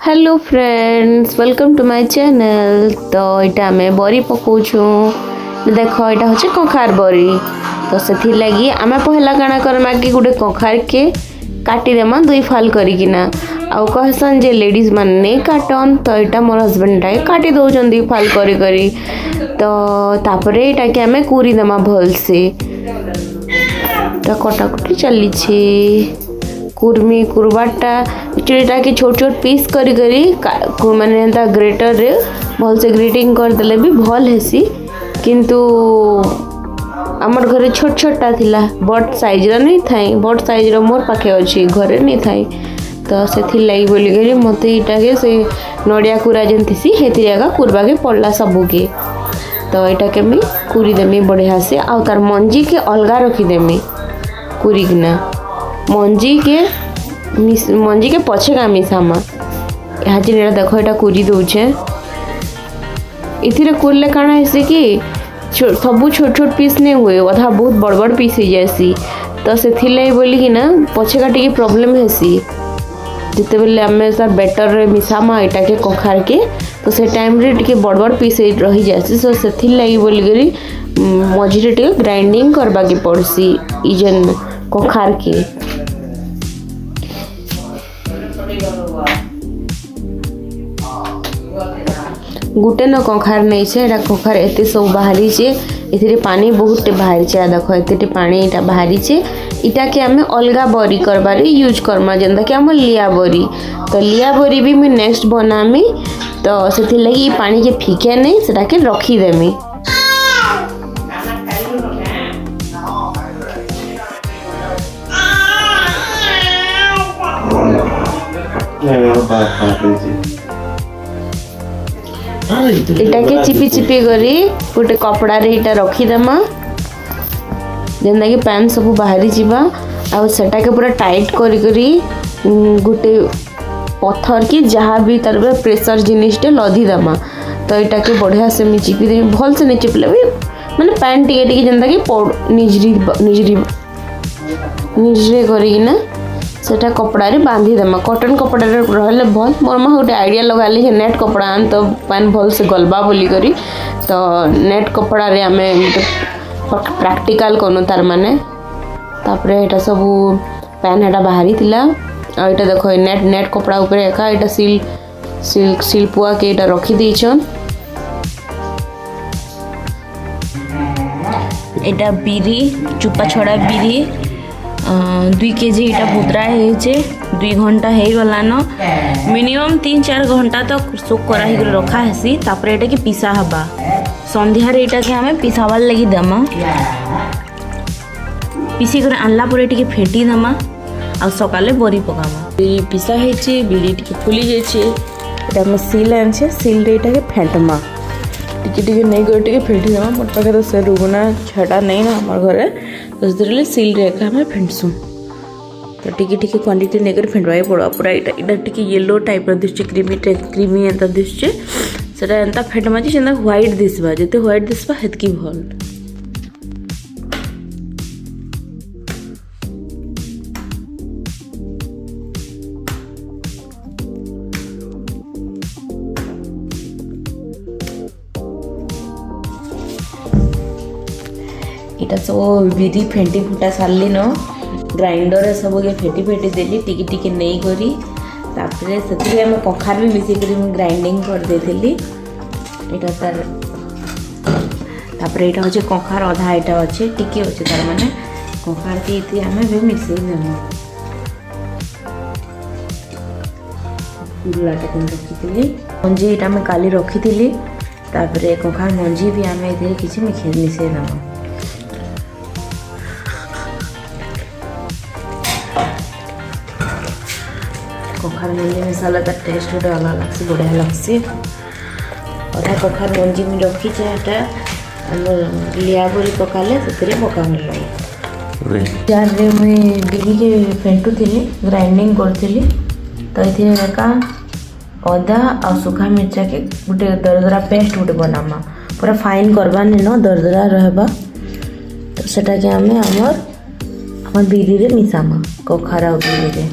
Hello friends, welcome to my channel. तो यहाँ आम बरी पकाऊँ। देख यहाँ हूँ कखार बरी। तो से लगी आम पहला काଣା करमा कि गोटे कखार के काटिदेमा दुई फाल करना आउ कहसन जे लेडीज मान नहीं काटन। तो यहाँ मोर हजबैंड टाइम काटी दौरान दुई फाल करी तो तापर यहाँ कि आम कुरीदेमा भलसे कटाकटी चली कुर्मी कुरबाटा एक्चुअली कि छोट छोट पीस करी माने ग्रेटर रे भल से ग्रेटिंग करदेले भी भल हेसी। किंतु आमर घरे छोट छोटा थिला बड़ साइज रा नहीं थाई। बड़ साइज रो मोर पाखे अच्छी घरे नहीं थाई। तो से लगी बोलिक मत यहाँ से नड़िया कुरा जेनतीसी हेतिका कुरबा के पड़ला सबके। तो यहाँ के मुझे कुरीदेमी बढ़िया से आ तार मंजी के अलगा रखीदेमी कुरीकिना मंजी के पछे का मिसामा यहाँ जिन देख यहाँ कुरी दौचे इथिरे कुरले काଣା हेसी कि सबू छोट छोट पीस नहीं हुए अधा बहुत बड़ बड़ पीस हो जासी। तो से बोलिकी ना पछे का टी प्रॉब्लम हेसी जिते बेले आम सर बेटर रे मिसामा यहाँ के कखार के। तो से टाइम रे टी बड़ बड़ पीस रही जासी। सो से लगी बोलिक मझे टे ग्राइंडिंग करवा के पड़सी इजेन कखार के। गुटे न कखार नहीं छे कखार एते सब बाहरी छे इथिरे पानी बहुत बाहरी छे। देख एते पानी इटा बाहरी छे इटा के आमे अलगा बरी करबारे यूज करमा जेंदा कि हम लिया बरी। तो लिया बरी भी मैं नेक्स्ट बनामी। तो सेथि लगी पानी के फिके नहीं सेटा के रखी देमी। इटा के चिपी चिपी करी गोटे कपड़ा रे इटा रखीदेमा जेनता कि पैन सब बाहरी जीवा आ सेटा के पूरा टाइट करी गोटे पत्थर की जहाँ भी तार प्रेशर जिनिसटे लदी देमा। तो यहाँ के बढ़िया से मुझे चिपी देवी भल से नहीं चिपले भी माने पैन टे जेनता कि निजरे करना सेटा कपड़ा रे बांधी देमा। कॉटन कपड़ा रे रहले भल मोर मा गोटे आइडिया लगाली है नेट कपड़ा आन तो पैन भल से गलबा बोली करी। तो नेट कपड़ा रे आमे प्रैक्टिकल कनु तार माने तापर एटा सब पैन हेटा बाहरी थिला आ एटा देखो नेट कपड़ा ऊपर एका एटा सिल्क पुआ के एटा रखी देछन। एटा बिरी चुपा छड़ा बिरी 2 केजी इटा भुद्रा है 2 घंटा हो गलान मिनिमम 3-4 घंटा तक सोक करा रखा हेसी। तापर एटा के पिसा हबा संध्यारे एटा के हमें पिसावार लगी देमा। पिसी कर आनला पर एटा के फेटी देमा आ सकाले बरी पकामा। बिरी पिसा हेची बिरी टिके फुली जेची एटा हम सील आनछे सील रे एटा के फेंटमा टिके नहीं कर टिके फेंटी देमा। मोर पाखे तो से रुगुना छटा नहीं ना हमर घरे तो से सील रे का हमें फेंटसु। तो टिके क्वांटिटी लेकर फेंटवाई पड़ा पूरा इटा टिके येलो टाइप रो दिसचे क्रीमी एंता दिसचे सेटा एंता फेंटमा जे सेंता व्हाइट दिसबा जते व्हाइट दिसबा हेतकी भल। इटा सब बिरी फेंटी फुटा सारली न ग्राइंडर सब के फेटी देली टिके नहीं करी तापरे से हम कखार भी मिसी करी ग्राइंडिंग कर देली। इटा तार तापरे इटा होचे कखार आधा इटा अच्छे टिके अच्छे तार माने कखार के इति हमें भी मिक्स देमु गुलाटा को रखी मंजी इटा में काली रखी थी। तापरे कखार मंजी भी हमें इधर किसी मिसे देमु। कखार मंजी मिसाला तार टेस्ट गोटे अलग लगसी बढ़िया लगसी। अधा कखार मंजी में रखी चाहता लिया बरी पकाले से पकाने लगे जार रे मुई बिरी के फेंटू थी ग्राइंडिंग करथिली। तो ये का अदा आ सुखा मिर्चा के गोटे दरदरा पेस्ट गोटे बनामा पूरा फाइन करवानी न दरदरा रहबा। तो सेटा के आमे हमर बिरी रे मिसामा कखार आ बिरी रे।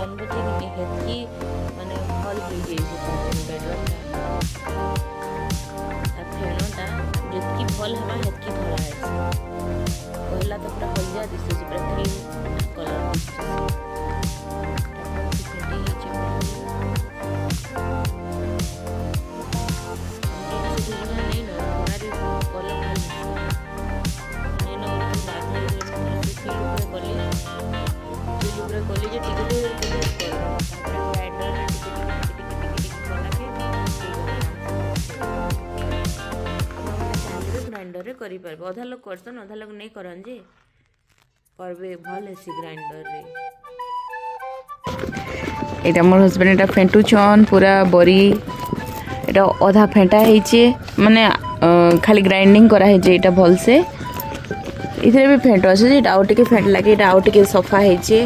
जानबो जे कि हेतकी माने भल हो जाइए बेडरूम ता फेनोटा जितकी भल हवा हेतकी धरा है पहला तो पूरा हलदिया दिसुची पूरा क्रीम कलर दिसुची ग्राइंडर रे करि परबे अधा लोग करसन अधा लोग नहीं करन जे परबे भल हेसी ग्राइंडर रे এটা মোর হজবেন্ড এটা ফেंटुछन पूरा बरी এটা অধা ফেंटा ହେଇছে মানে খালি গ্রাইন্ডিং করা ହେଇছে এটা ভাল से इधर भी फेंट আছে যে এটা আউ টিকে ফেंट লাগে এটা আউ টিকে সফা ହେଇছে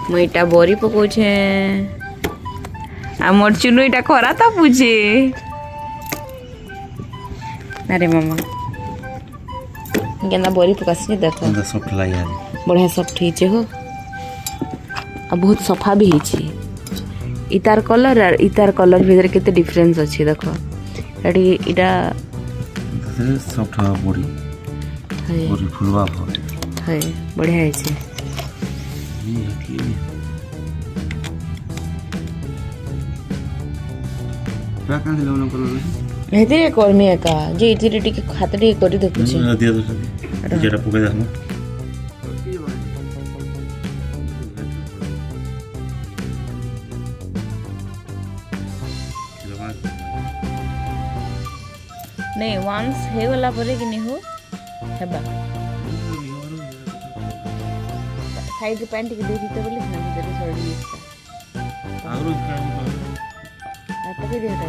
মই এটা বরি পকোছে আমর চুনু এটা খরা তা বুঝে আরে মামা गेंदा बरी पकासी देख सॉफ्ट लागे बढ़िया सॉफ्ट ହେଇছে हो आ बहुत सफा भी ହେଇছে इतार कलर और इतार कलर भीतर केते डिफरेंस अछि देखो एडी इडा सॉफ्ट हवा बॉडी है बॉडी फुलवा है बढ़िया ହେଇছে क्या कान लोन कलर हेते कर्मी एका जे इथिरे टिके खाते टिके करी देखु छी दिया तो जेटा पके देखना नहीं वंस हे वाला परे कि नहीं हो हेबा साइड पैंट के दे दीते बोले ना भीतर सड़ी इसका आगरो इसका पके दे हटा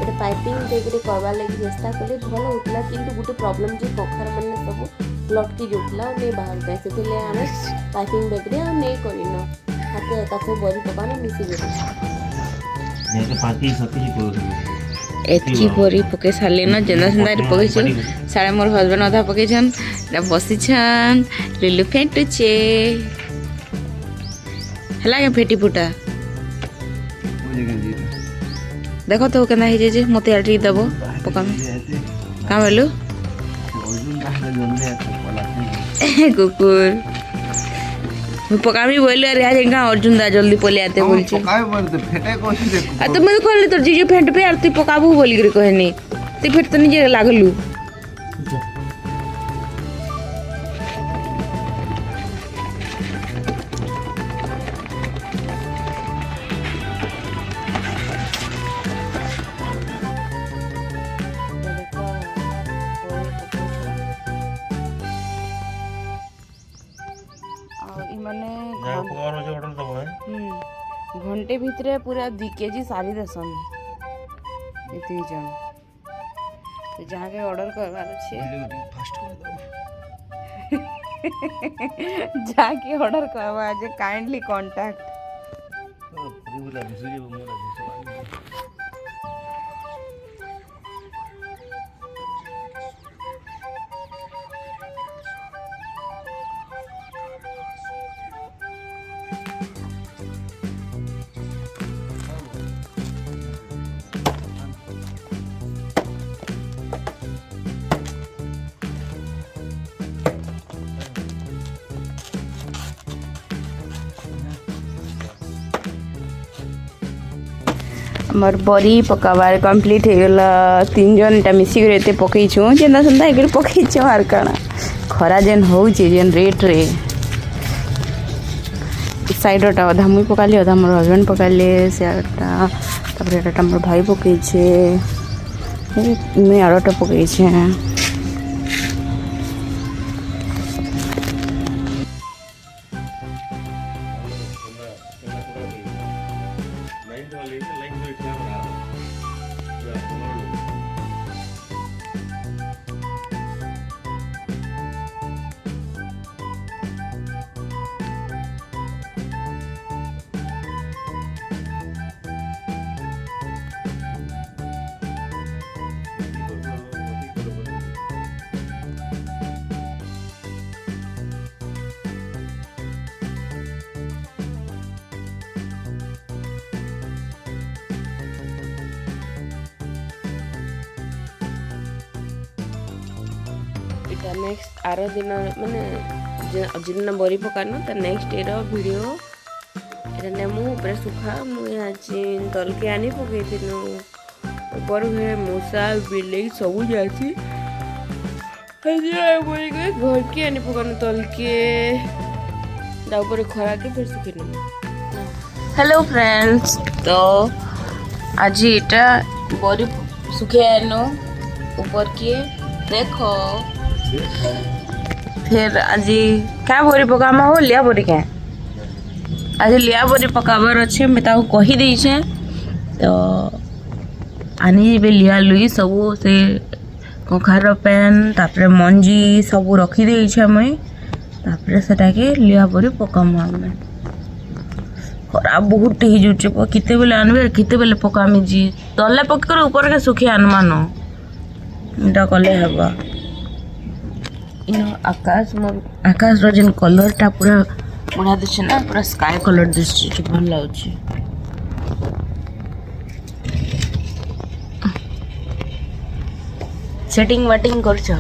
एटा पाइपिंग देकरे करबा लागि चेष्टा कले भल होतला किंतु गुटे प्रॉब्लम जे पोखर माने सब लटकी जोटला नै बाहर जाय सेथिले आमे पाइपिंग देकरे नै करिनो हाथे एका सब बरी पकाने मिसी गेल ने के पार्टी सती को एतकी बरी पके साले न जेना संदा पके छ सारे मोर हस्बैंड आधा पके छन ना बसी छन लिलु फेंटुचे हला के फेटी फुटा देखो तो केना हे जे मते आटी दबो पका का बोलू कुकुर पकामी बोले अरे आज का अर्जुन दा जल्दी पले आते बोल छी पकाए बोलते फेटे कोसी देखो आ तो मैं कहले तो जीजू फेंट पे आरती पकाबू बोली करे कहनी ती फेट तो निजे लागलू घंटे भितरे पूरा 2 केजी सारी देसन एती जन तो जहाँ के ऑर्डर करवार छे जहाँ के ऑर्डर करवा जे काइंडली कांटेक्ट मोर बरी पकाबार कंप्लीट हो गला 3 जन एटा मिसी करे एते पकई छु जेना संदा एकर पकई छु आर काना खरा जेन हो जे जेन रेट रे साइडटा आधा मुई पकाली आधा मोर हस्बैंड पकाले से आटा तबरे एटा मोर भाई पकई छे मैं आरोटा पकई छे नेक्स्ट आर दिन माने जिन बरी पकानो त नेक्स्ट एरो वीडियो एटा नेमु ऊपर सुखा मुझे आज तल के आनी पकई थिनु ऊपर हुए मूसा बिल्ली सब जाती घर के आनी पकानो तल के ऊपर खरा के फिर सुखी हेलो फ्रेंड्स तो आज इटा बरी सुखे आनो ऊपर के देखो फिर आज क्या बोरी पकामा हो लिया बोरी क्या आज लिया बोरी पकाबार अच्छे मैं ताऊ कही दी छे तो आनी जीबे लिया लुई सब से कखार पेन तापरे मंजी सब रखी दी छे मैं तापरे सेटा के लिया बोरी पकामा मैं खराब बहुत ही जुटे किते बेले आनबे किते बेले पकामी जी तले पकर ऊपर के सुखी आनमानो इटा कले हबा इन आकाश रो जेन कलर टा पूरा बढ़िया दिसे ना पूरा स्काई कलर दिसे भल लाउची सेटिंग वाटिंग करछ